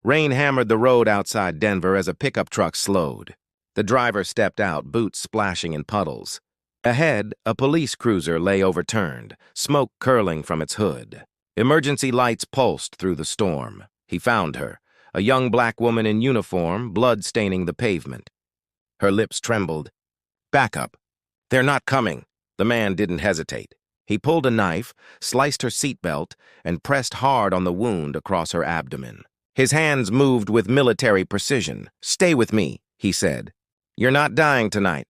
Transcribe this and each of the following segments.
Rain hammered the road outside Denver as a pickup truck slowed. The driver stepped out, boots splashing in puddles. Ahead, a police cruiser lay overturned, smoke curling from its hood. Emergency lights pulsed through the storm. He found her, a young black woman in uniform, blood staining the pavement. Her lips trembled. "Back up. They're not coming." The man didn't hesitate. He pulled a knife, sliced her seatbelt, and pressed hard on the wound across her abdomen. His hands moved with military precision. "Stay with me," he said. "You're not dying tonight."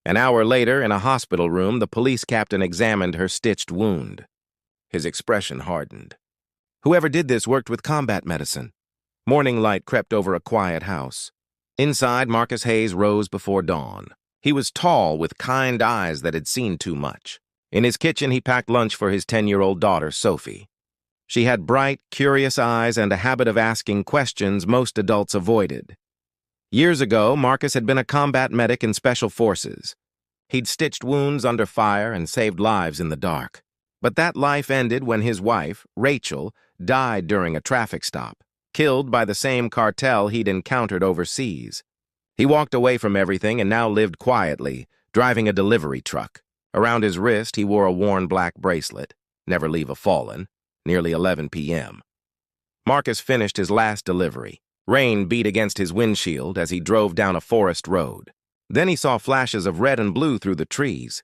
An hour later, in a hospital room, the police captain examined her stitched wound. His expression hardened. Whoever did this worked with combat medicine. Morning light crept over a quiet house. Inside, Marcus Hayes rose before dawn. He was tall, with kind eyes that had seen too much. In his kitchen, he packed lunch for his 10-year-old daughter, Sophie. She had bright, curious eyes and a habit of asking questions most adults avoided. Years ago, Marcus had been a combat medic in Special Forces. He'd stitched wounds under fire and saved lives in the dark. But that life ended when his wife, Rachel, died during a traffic stop, killed by the same cartel he'd encountered overseas. He walked away from everything and now lived quietly, driving a delivery truck. Around his wrist, he wore a worn black bracelet, "Never leave a fallen," nearly 11 p.m. Marcus finished his last delivery. Rain beat against his windshield as he drove down a forest road. Then he saw flashes of red and blue through the trees.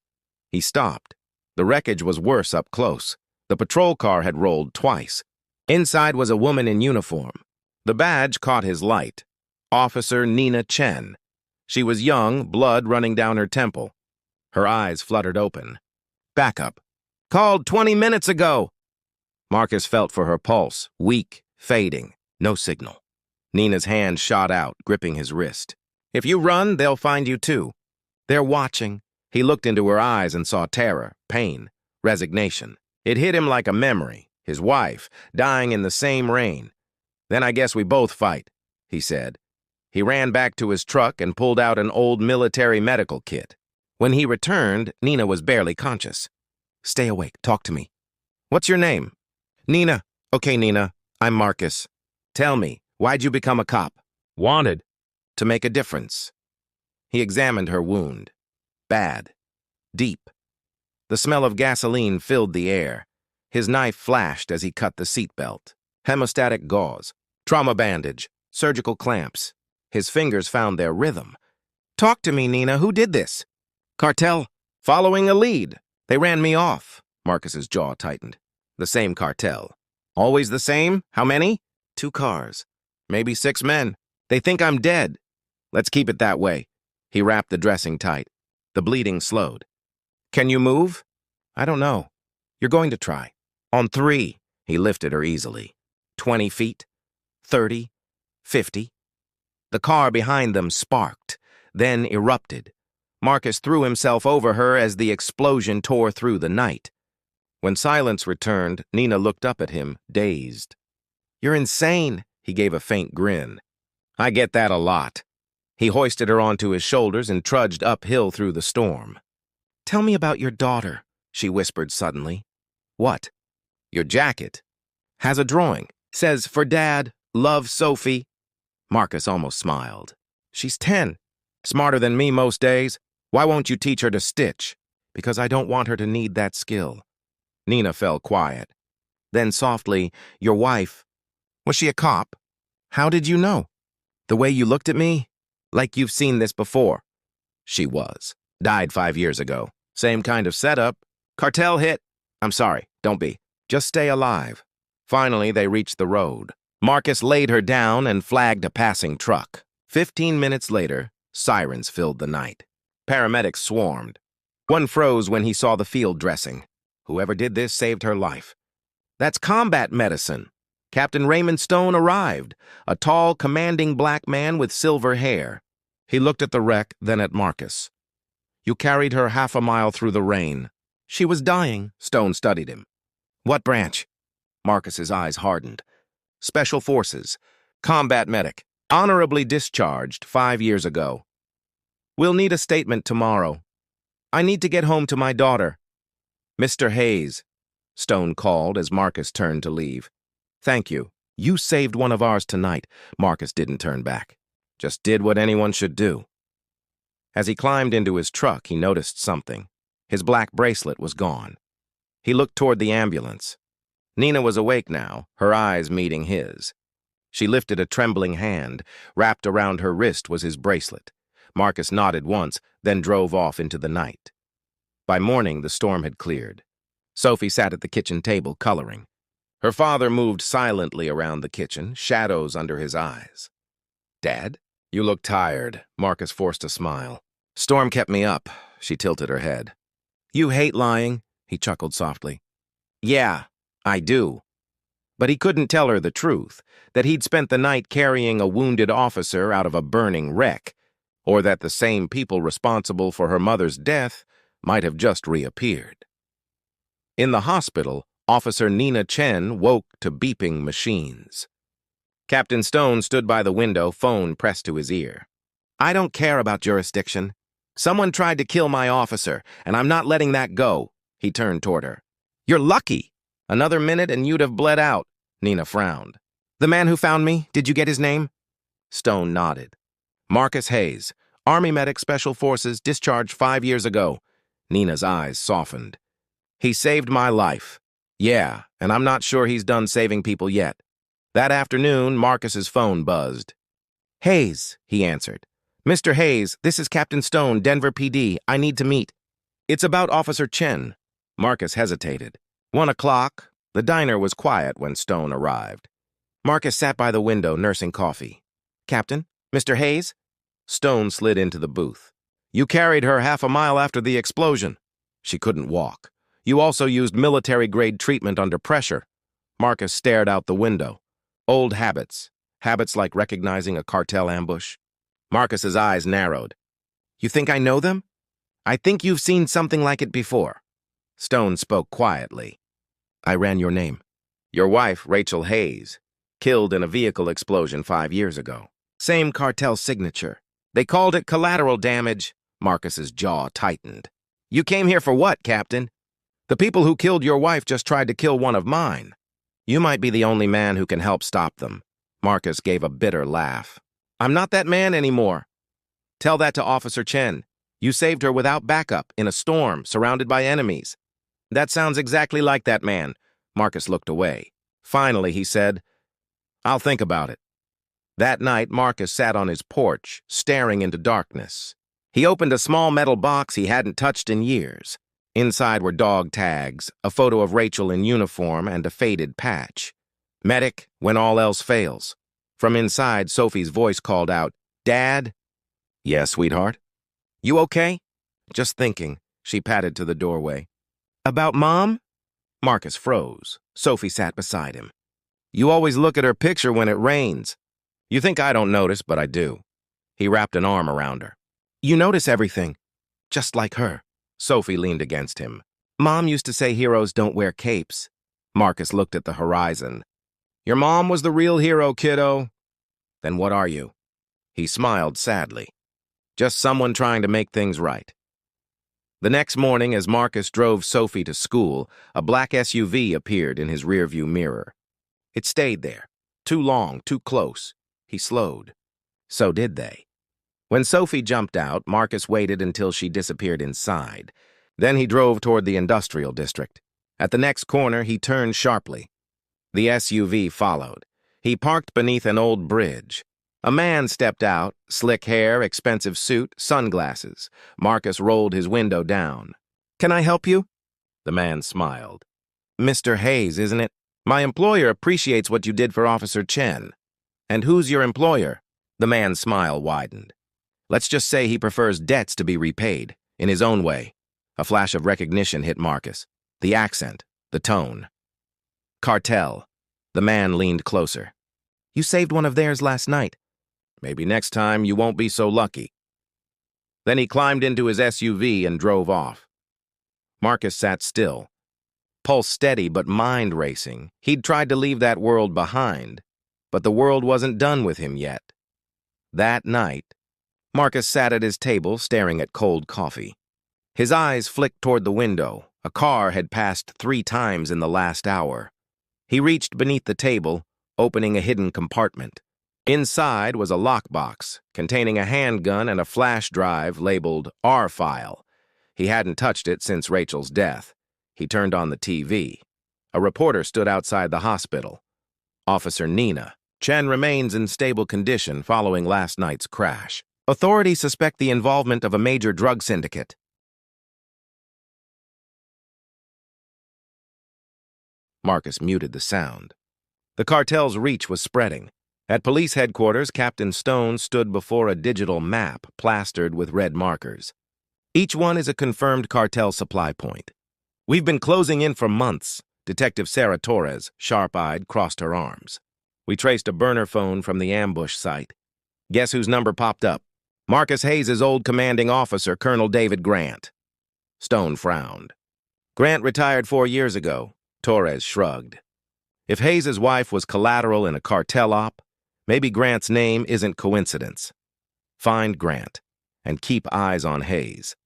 He stopped. The wreckage was worse up close. The patrol car had rolled twice. Inside was a woman in uniform. The badge caught his light. Officer Nina Chen. She was young, blood running down her temple. Her eyes fluttered open. "Backup. Called 20 minutes ago." Marcus felt for her pulse, weak, fading, no signal. Nina's hand shot out, gripping his wrist. "If you run, they'll find you too. They're watching." He looked into her eyes and saw terror, pain, resignation. It hit him like a memory, his wife, dying in the same rain. "Then I guess we both fight," he said. He ran back to his truck and pulled out an old military medical kit. When he returned, Nina was barely conscious. "Stay awake. Talk to me." "What's your name?" "Nina." "Okay, Nina. I'm Marcus. Tell me, why'd you become a cop?" "Wanted." "To make a difference." He examined her wound. Bad. Deep. The smell of gasoline filled the air. His knife flashed as he cut the seatbelt. Hemostatic gauze, trauma bandage, surgical clamps. His fingers found their rhythm. "Talk to me, Nina. Who did this?" "Cartel. Following a lead. They ran me off." Marcus's jaw tightened. "The same cartel. Always the same? How many?" "2 cars. Maybe 6 men. They think I'm dead." "Let's keep it that way." He wrapped the dressing tight. The bleeding slowed. "Can you move?" "I don't know. You're going to try." "On 3. He lifted her easily. 20 feet. 30. 50. The car behind them sparked, then erupted. Marcus threw himself over her as the explosion tore through the night. When silence returned, Nina looked up at him, dazed. "You're insane." He gave a faint grin. "I get that a lot." He hoisted her onto his shoulders and trudged uphill through the storm. "Tell me about your daughter," she whispered suddenly. "What?" "Your jacket. Has a drawing. Says, 'For Dad, love Sophie.'" Marcus almost smiled. "She's 10. Smarter than me most days. Why won't you teach her to stitch?" "Because I don't want her to need that skill." Nina fell quiet. Then softly, "Your wife, was she a cop?" "How did you know?" "The way you looked at me? Like you've seen this before." "She was. Died 5 years ago. Same kind of setup. Cartel hit. I'm sorry, don't be. Just stay alive." Finally, they reached the road. Marcus laid her down and flagged a passing truck. 15 minutes later, sirens filled the night. Paramedics swarmed. One froze when he saw the field dressing. Whoever did this saved her life. "That's combat medicine." Captain Raymond Stone arrived, a tall, commanding black man with silver hair. He looked at the wreck, then at Marcus. "You carried her half a mile through the rain." "She was dying." Stone studied him. "What branch?" Marcus's eyes hardened. "Special Forces. Combat medic. Honorably discharged 5 years ago. We'll need a statement tomorrow. I need to get home to my daughter." "Mr. Hayes," Stone called as Marcus turned to leave. "Thank you." You saved one of ours tonight. Marcus didn't turn back. Just did what anyone should do. As he climbed into his truck, he noticed something. His black bracelet was gone. He looked toward the ambulance. Nina was awake now, her eyes meeting his. She lifted a trembling hand. Wrapped around her wrist was his bracelet. Marcus nodded once, then drove off into the night. By morning, the storm had cleared. Sophie sat at the kitchen table, coloring. Her father moved silently around the kitchen, shadows under his eyes. "Dad? You look tired." Marcus forced a smile. "Storm kept me up." She tilted her head. "You hate lying," he chuckled softly. "Yeah, I do." But he couldn't tell her the truth, that he'd spent the night carrying a wounded officer out of a burning wreck, or that the same people responsible for her mother's death might have just reappeared. In the hospital, Officer Nina Chen woke to beeping machines. Captain Stone stood by the window, phone pressed to his ear. "I don't care about jurisdiction. Someone tried to kill my officer, and I'm not letting that go." He turned toward her. "You're lucky. Another minute and you'd have bled out." Nina frowned. "The man who found me, did you get his name?" Stone nodded. "Marcus Hayes, Army medic, Special Forces, discharged 5 years ago." Nina's eyes softened. "He saved my life. Yeah, and I'm not sure he's done saving people yet." That afternoon, Marcus's phone buzzed. "Hayes," he answered. "Mr. Hayes, this is Captain Stone, Denver PD. I need to meet." "It's about Officer Chen." Marcus hesitated. 1 o'clock. The diner was quiet when Stone arrived. Marcus sat by the window, nursing coffee. "Captain? Mr. Hayes?" Stone slid into the booth. "You carried her half a mile after the explosion." "She couldn't walk. You also used military-grade treatment under pressure." Marcus stared out the window. Old habits. Habits like recognizing a cartel ambush. Marcus's eyes narrowed. "You think I know them?" "I think you've seen something like it before." Stone spoke quietly. "I ran your name. Your wife, Rachel Hayes, killed in a vehicle explosion 5 years ago. Same cartel signature. They called it collateral damage." Marcus's jaw tightened. "You came here for what, Captain?" "The people who killed your wife just tried to kill one of mine. You might be the only man who can help stop them." Marcus gave a bitter laugh. "I'm not that man anymore." "Tell that to Officer Chen. You saved her without backup, in a storm, surrounded by enemies." "That sounds exactly like that man." Marcus looked away. Finally, he said, "I'll think about it." That night, Marcus sat on his porch, staring into darkness. He opened a small metal box he hadn't touched in years. Inside were dog tags, a photo of Rachel in uniform, and a faded patch. "Medic, when all else fails." From inside, Sophie's voice called out, "Dad?" "Yes, sweetheart." "You okay?" "Just thinking." She patted to the doorway. "About Mom?" Marcus froze. Sophie sat beside him. "You always look at her picture when it rains." "You think I don't notice, but I do." He wrapped an arm around her. "You notice everything. Just like her." Sophie leaned against him. "Mom used to say heroes don't wear capes." Marcus looked at the horizon. "Your mom was the real hero, kiddo." "Then what are you?" He smiled sadly. "Just someone trying to make things right." The next morning, as Marcus drove Sophie to school, a black SUV appeared in his rearview mirror. It stayed there. Too long, too close. He slowed. So did they. When Sophie jumped out, Marcus waited until she disappeared inside. Then he drove toward the industrial district. At the next corner, he turned sharply. The SUV followed. He parked beneath an old bridge. A man stepped out, slick hair, expensive suit, sunglasses. Marcus rolled his window down. "Can I help you?" The man smiled. "Mr. Hayes, isn't it? My employer appreciates what you did for Officer Chen." "And who's your employer?" The man's smile widened. "Let's just say he prefers debts to be repaid, in his own way." A flash of recognition hit Marcus. The accent, the tone. "Cartel." The man leaned closer. "You saved one of theirs last night." "Maybe next time you won't be so lucky." Then he climbed into his SUV and drove off. Marcus sat still. Pulse steady but mind racing. He'd tried to leave that world behind, but the world wasn't done with him yet. That night, Marcus sat at his table staring at cold coffee. His eyes flicked toward the window. A car had passed 3 times in the last hour. He reached beneath the table, opening a hidden compartment. Inside was a lockbox containing a handgun and a flash drive labeled R file. He hadn't touched it since Rachel's death. He turned on the TV. A reporter stood outside the hospital. Officer Nina. Chen remains in stable condition following last night's crash. Authorities suspect the involvement of a major drug syndicate. Marcus muted the sound. The cartel's reach was spreading. At police headquarters, Captain Stone stood before a digital map plastered with red markers. Each one is a confirmed cartel supply point. We've been closing in for months. Detective Sarah Torres, sharp-eyed, crossed her arms. We traced a burner phone from the ambush site. Guess whose number popped up? Marcus Hayes' old commanding officer, Colonel David Grant. Stone frowned. Grant retired 4 years ago. Torres shrugged. If Hayes' wife was collateral in a cartel op, maybe Grant's name isn't coincidence. Find Grant, and keep eyes on Hayes.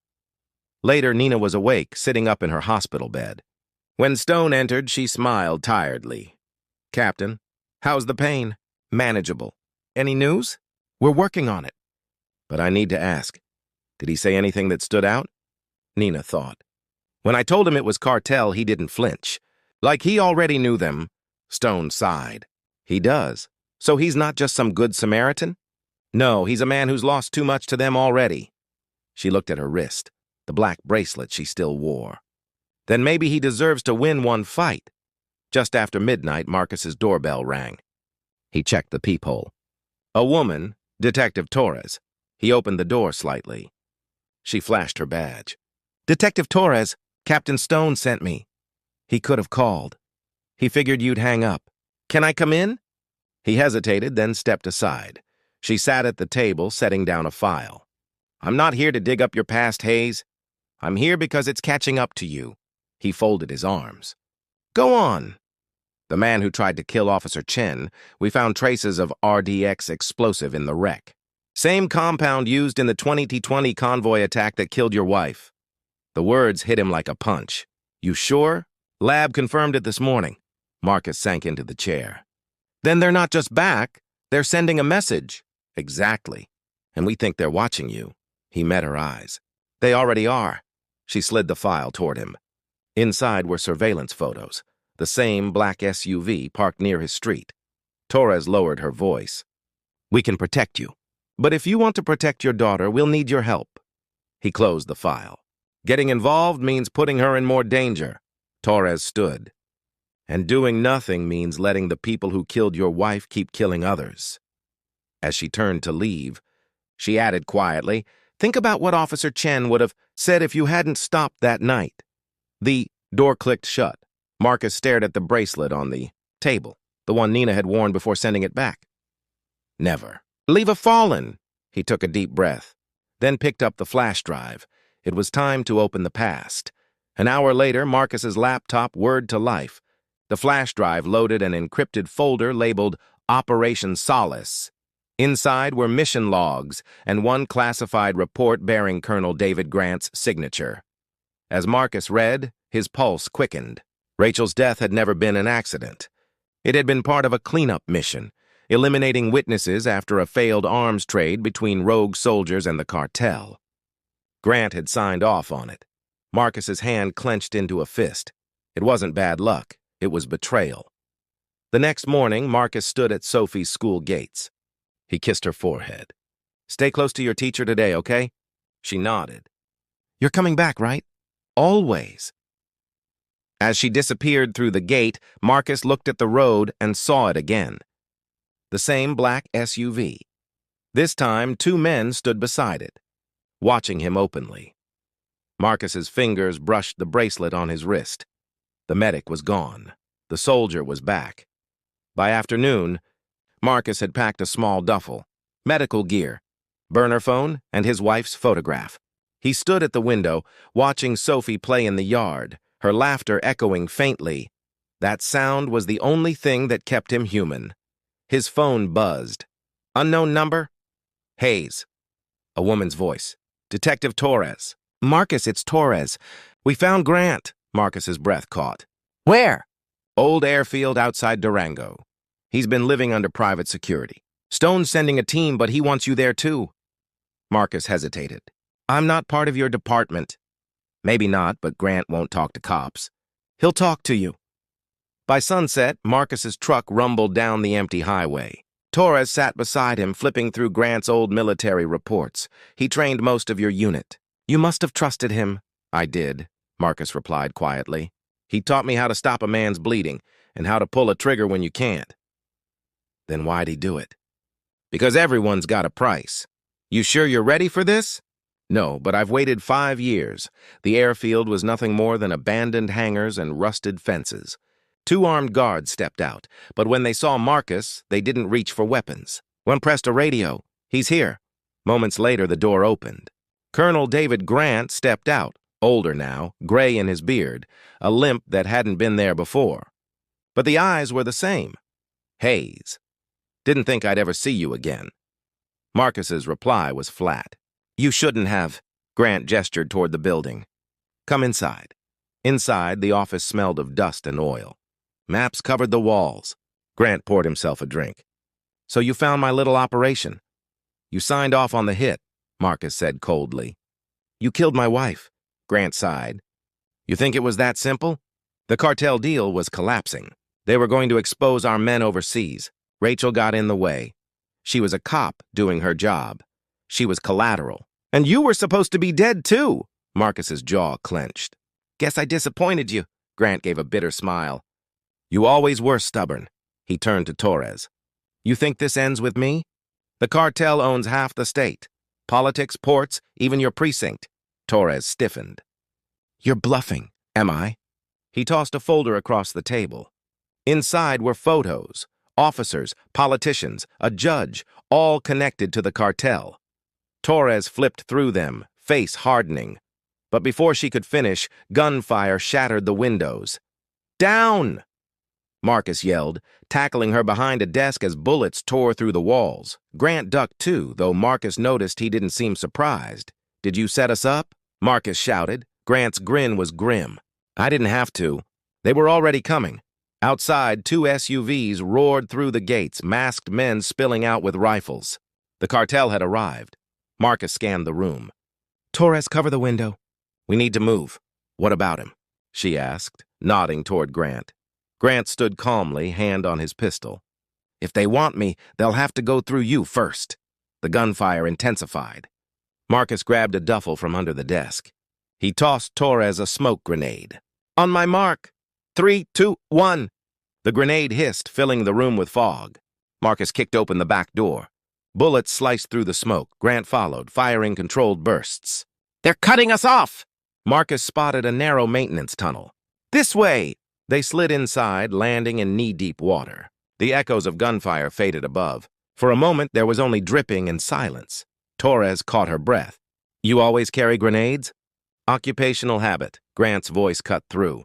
Later, Nina was awake, sitting up in her hospital bed. When Stone entered, she smiled tiredly. Captain, how's the pain? Manageable. Any news? We're working on it. But I need to ask, did he say anything that stood out? Nina thought. When I told him it was cartel, he didn't flinch. Like he already knew them. Stone sighed. He does. So he's not just some good Samaritan? No, he's a man who's lost too much to them already. She looked at her wrist, the black bracelet she still wore. Then maybe he deserves to win one fight. Just after midnight, Marcus's doorbell rang. He checked the peephole. A woman, Detective Torres. He opened the door slightly. She flashed her badge. Detective Torres, Captain Stone sent me. He could have called. He figured you'd hang up. Can I come in? He hesitated, then stepped aside. She sat at the table, setting down a file. I'm not here to dig up your past, Hayes. I'm here because it's catching up to you. He folded his arms. Go on. The man who tried to kill Officer Chen, we found traces of RDX explosive in the wreck. Same compound used in the 2020 convoy attack that killed your wife. The words hit him like a punch. You sure? Lab confirmed it this morning. Marcus sank into the chair. Then they're not just back, they're sending a message. Exactly. And we think they're watching you. He met her eyes. They already are. She slid the file toward him. Inside were surveillance photos, the same black SUV parked near his street. Torres lowered her voice. We can protect you. But if you want to protect your daughter, we'll need your help. He closed the file. Getting involved means putting her in more danger. Torres stood. And doing nothing means letting the people who killed your wife keep killing others. As she turned to leave, she added quietly, think about what Officer Chen would have said if you hadn't stopped that night. The door clicked shut. Marcus stared at the bracelet on the table, the one Nina had worn before sending it back. Never. Leave a fallen. He took a deep breath, then picked up the flash drive. It was time to open the past. An hour later, Marcus's laptop whirred to life. The flash drive loaded an encrypted folder labeled Operation Solace. Inside were mission logs and one classified report bearing Colonel David Grant's signature. As Marcus read, his pulse quickened. Rachel's death had never been an accident. It had been part of a cleanup mission, eliminating witnesses after a failed arms trade between rogue soldiers and the cartel. Grant had signed off on it. Marcus's hand clenched into a fist. It wasn't bad luck. It was betrayal. The next morning, Marcus stood at Sophie's school gates. He kissed her forehead. Stay close to your teacher today, okay? She nodded. You're coming back, right? Always. As she disappeared through the gate, Marcus looked at the road and saw it again. The same black SUV. This time, 2 men stood beside it, watching him openly. Marcus's fingers brushed the bracelet on his wrist. The medic was gone. The soldier was back. By afternoon, Marcus had packed a small duffel, medical gear, burner phone, and his wife's photograph. He stood at the window, watching Sophie play in the yard, her laughter echoing faintly. That sound was the only thing that kept him human. His phone buzzed. Unknown number? Hayes. A woman's voice. Detective Torres. Marcus, it's Torres. We found Grant. Marcus's breath caught. Where? Old airfield outside Durango. He's been living under private security. Stone's sending a team, but he wants you there too. Marcus hesitated. I'm not part of your department. Maybe not, but Grant won't talk to cops. He'll talk to you. By sunset, Marcus's truck rumbled down the empty highway. Torres sat beside him, flipping through Grant's old military reports. He trained most of your unit. You must have trusted him. I did, Marcus replied quietly. He taught me how to stop a man's bleeding and how to pull a trigger when you can't. Then why'd he do it? Because everyone's got a price. You sure you're ready for this? No, but I've waited 5 years. The airfield was nothing more than abandoned hangars and rusted fences. 2 armed guards stepped out, but when they saw Marcus, they didn't reach for weapons. One pressed a radio. He's here. Moments later, the door opened. Colonel David Grant stepped out, older now, gray in his beard, a limp that hadn't been there before. But the eyes were the same. Hayes. Didn't think I'd ever see you again. Marcus's reply was flat. You shouldn't have. Grant gestured toward the building. Come inside. Inside, the office smelled of dust and oil. Maps covered the walls. Grant poured himself a drink. So you found my little operation. You signed off on the hit, Marcus said coldly. You killed my wife, Grant sighed. You think it was that simple? The cartel deal was collapsing. They were going to expose our men overseas. Rachel got in the way. She was a cop doing her job. She was collateral. And you were supposed to be dead too, Marcus's jaw clenched. Guess I disappointed you, Grant gave a bitter smile. You always were stubborn. He turned to Torres. You think this ends with me? The cartel owns half the state. Politics, ports, even your precinct. Torres stiffened. You're bluffing, am I? He tossed a folder across the table. Inside were photos, officers, politicians, a judge, all connected to the cartel. Torres flipped through them, face hardening. But before she could finish, gunfire shattered the windows. Down! Marcus yelled, tackling her behind a desk as bullets tore through the walls. Grant ducked too, though Marcus noticed he didn't seem surprised. Did you set us up? Marcus shouted. Grant's grin was grim. I didn't have to. They were already coming. Outside, 2 SUVs roared through the gates, masked men spilling out with rifles. The cartel had arrived. Marcus scanned the room. Torres, cover the window. We need to move. What about him? She asked, nodding toward Grant. Grant stood calmly, hand on his pistol. If they want me, they'll have to go through you first. The gunfire intensified. Marcus grabbed a duffel from under the desk. He tossed Torres a smoke grenade. On my mark. 3, 2, 1. The grenade hissed, filling the room with fog. Marcus kicked open the back door. Bullets sliced through the smoke. Grant followed, firing controlled bursts. They're cutting us off! Marcus spotted a narrow maintenance tunnel. This way! They slid inside, landing in knee-deep water. The echoes of gunfire faded above. For a moment, there was only dripping and silence. Torres caught her breath. You always carry grenades? Occupational habit. Grant's voice cut through.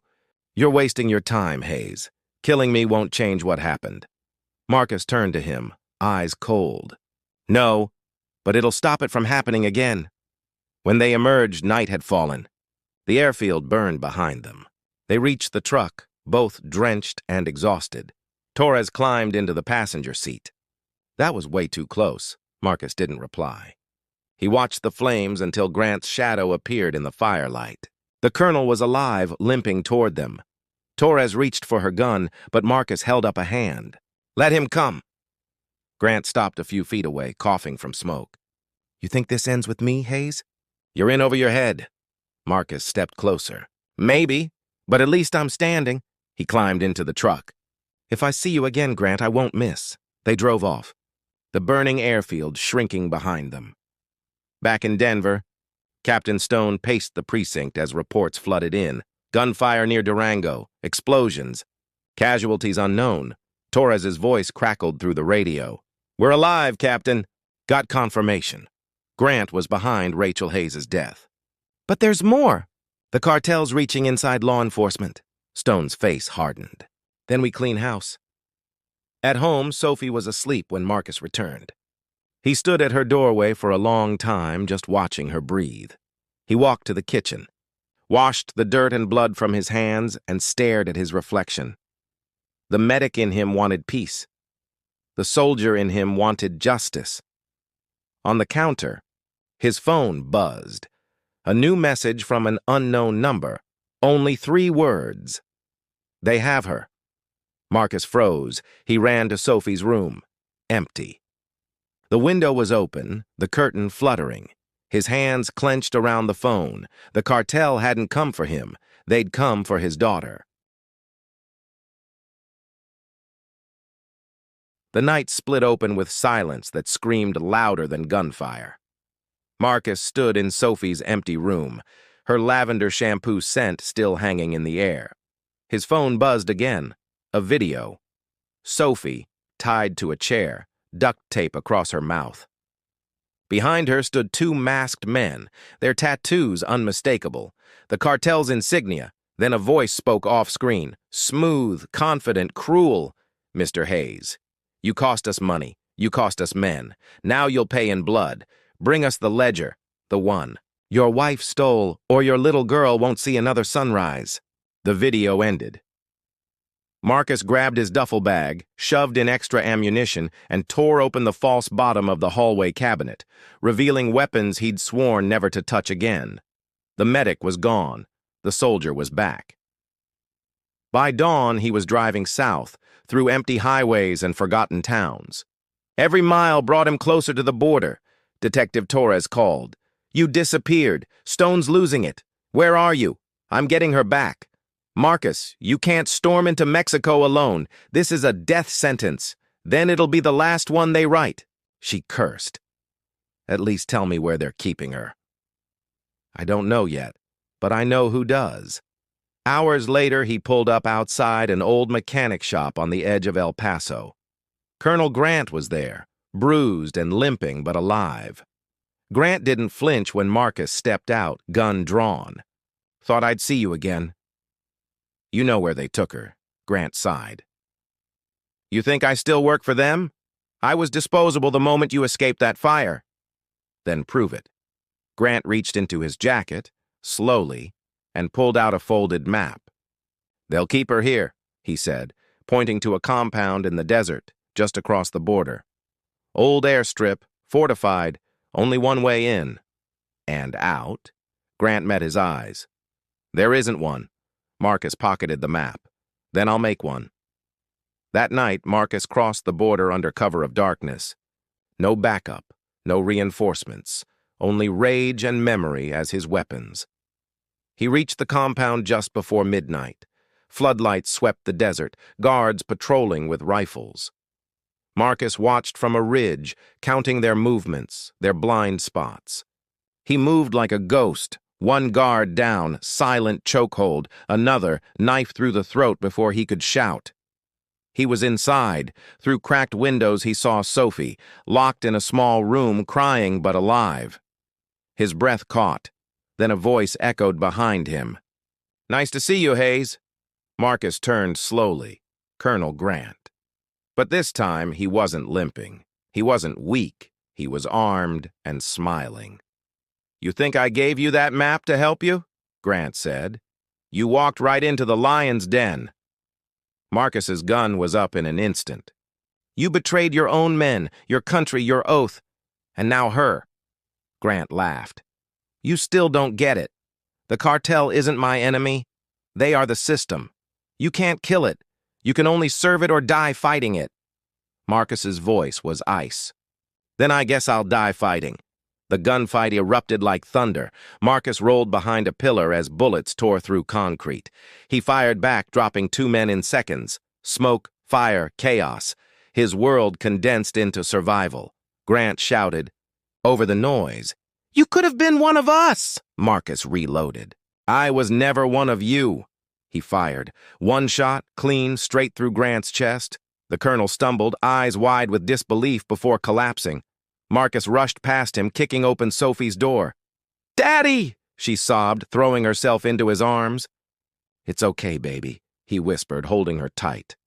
You're wasting your time, Hayes. Killing me won't change what happened. Marcus turned to him, eyes cold. No, but it'll stop it from happening again. When they emerged, night had fallen. The airfield burned behind them. They reached the truck, both drenched and exhausted. Torres climbed into the passenger seat. That was way too close. Marcus didn't reply. He watched the flames until Grant's shadow appeared in the firelight. The colonel was alive, limping toward them. Torres reached for her gun, but Marcus held up a hand. Let him come. Grant stopped a few feet away, coughing from smoke. You think this ends with me, Hayes? You're in over your head. Marcus stepped closer. Maybe, but at least I'm standing. He climbed into the truck. If I see you again, Grant, I won't miss. They drove off, the burning airfield shrinking behind them. Back in Denver, Captain Stone paced the precinct as reports flooded in. Gunfire near Durango, explosions, casualties unknown. Torres's voice crackled through the radio. We're alive, Captain. Got confirmation. Grant was behind Rachel Hayes' death. But there's more. The cartel's reaching inside law enforcement. Stone's face hardened. Then we clean house. At home, Sophie was asleep when Marcus returned. He stood at her doorway for a long time, just watching her breathe. He walked to the kitchen, washed the dirt and blood from his hands, and stared at his reflection. The medic in him wanted peace. The soldier in him wanted justice. On the counter, his phone buzzed. A new message from an unknown number. Only 3 words. "They have her." Marcus froze. He ran to Sophie's room. Empty. The window was open, the curtain fluttering. His hands clenched around the phone. The cartel hadn't come for him. They'd come for his daughter. The night split open with silence that screamed louder than gunfire. Marcus stood in Sophie's empty room, her lavender shampoo scent still hanging in the air. His phone buzzed again. A video. Sophie, tied to a chair, duct tape across her mouth. Behind her stood 2 masked men, their tattoos unmistakable, the cartel's insignia. Then a voice spoke off-screen. Smooth, confident, cruel. "Mr. Hayes, you cost us money. You cost us men. Now you'll pay in blood. Bring us the ledger, the one your wife stole, or your little girl won't see another sunrise." The video ended. Marcus grabbed his duffel bag, shoved in extra ammunition, and tore open the false bottom of the hallway cabinet, revealing weapons he'd sworn never to touch again. The medic was gone. The soldier was back. By dawn, he was driving south, through empty highways and forgotten towns. Every mile brought him closer to the border. Detective Torres called. "You disappeared. Stone's losing it. Where are you? I'm getting her back. Marcus, you can't storm into Mexico alone. This is a death sentence. Then it'll be the last one they write." She cursed. "At least tell me where they're keeping her." "I don't know yet, but I know who does." Hours later, he pulled up outside an old mechanic shop on the edge of El Paso. Colonel Grant was there, bruised and limping but alive. Grant didn't flinch when Marcus stepped out, gun drawn. "Thought I'd see you again." "You know where they took her," Grant sighed. "You think I still work for them? I was disposable the moment you escaped that fire." "Then prove it." Grant reached into his jacket, slowly, and pulled out a folded map. "They'll keep her here," he said, pointing to a compound in the desert, just across the border. "Old airstrip, fortified, only one way in." "And out?" Grant met his eyes. "There isn't one." Marcus pocketed the map. "Then I'll make one." That night, Marcus crossed the border under cover of darkness. No backup, no reinforcements, only rage and memory as his weapons. He reached the compound just before midnight. Floodlights swept the desert, guards patrolling with rifles. Marcus watched from a ridge, counting their movements, their blind spots. He moved like a ghost, one guard down, silent chokehold, another, knife through the throat before he could shout. He was inside. Through cracked windows he saw Sophie, locked in a small room, crying but alive. His breath caught. Then a voice echoed behind him. "Nice to see you, Hayes." Marcus turned slowly. Colonel Grant. But this time he wasn't limping. He wasn't weak. He was armed and smiling. "You think I gave you that map to help you?" Grant said. "You walked right into the lion's den." Marcus's gun was up in an instant. "You betrayed your own men, your country, your oath, and now her." Grant laughed. "You still don't get it. The cartel isn't my enemy. They are the system. You can't kill it. You can only serve it or die fighting it." Marcus's voice was ice. "Then I guess I'll die fighting." The gunfight erupted like thunder. Marcus rolled behind a pillar as bullets tore through concrete. He fired back, dropping 2 men in seconds. Smoke, fire, chaos. His world condensed into survival. Grant shouted. Over the noise, "You could have been one of us!" Marcus reloaded. "I was never one of you." He fired. One shot, clean, straight through Grant's chest. The colonel stumbled, eyes wide with disbelief before collapsing. Marcus rushed past him, kicking open Sophie's door. "Daddy!" she sobbed, throwing herself into his arms. "It's okay, baby," he whispered, holding her tight.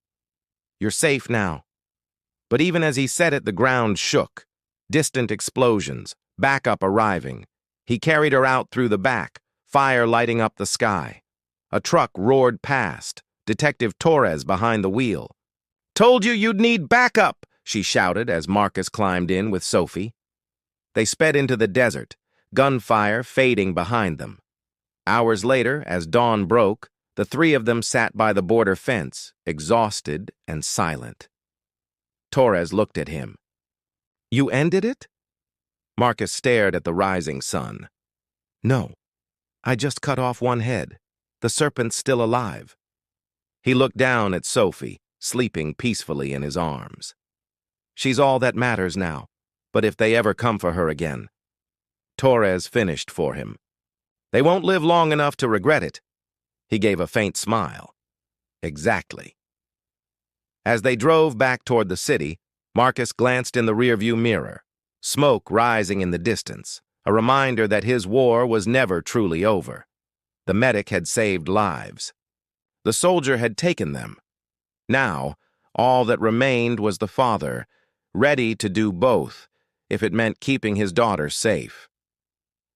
"You're safe now." But even as he said it, the ground shook. Distant explosions, backup arriving. He carried her out through the back, fire lighting up the sky. A truck roared past, Detective Torres behind the wheel. "Told you you'd need backup!" she shouted as Marcus climbed in with Sophie. They sped into the desert, gunfire fading behind them. Hours later, as dawn broke, the three of them sat by the border fence, exhausted and silent. Torres looked at him. "You ended it?" Marcus stared at the rising sun. "No, I just cut off one head. The serpent's still alive." He looked down at Sophie, sleeping peacefully in his arms. "She's all that matters now, but if they ever come for her again..." Torres finished for him. "They won't live long enough to regret it." He gave a faint smile. "Exactly." As they drove back toward the city, Marcus glanced in the rearview mirror, smoke rising in the distance, a reminder that his war was never truly over. The medic had saved lives. The soldier had taken them. Now, all that remained was the father, ready to do both, if it meant keeping his daughter safe.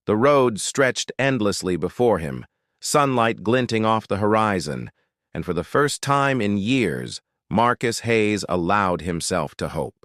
The road stretched endlessly before him, sunlight glinting off the horizon, and for the first time in years, Marcus Hayes allowed himself to hope.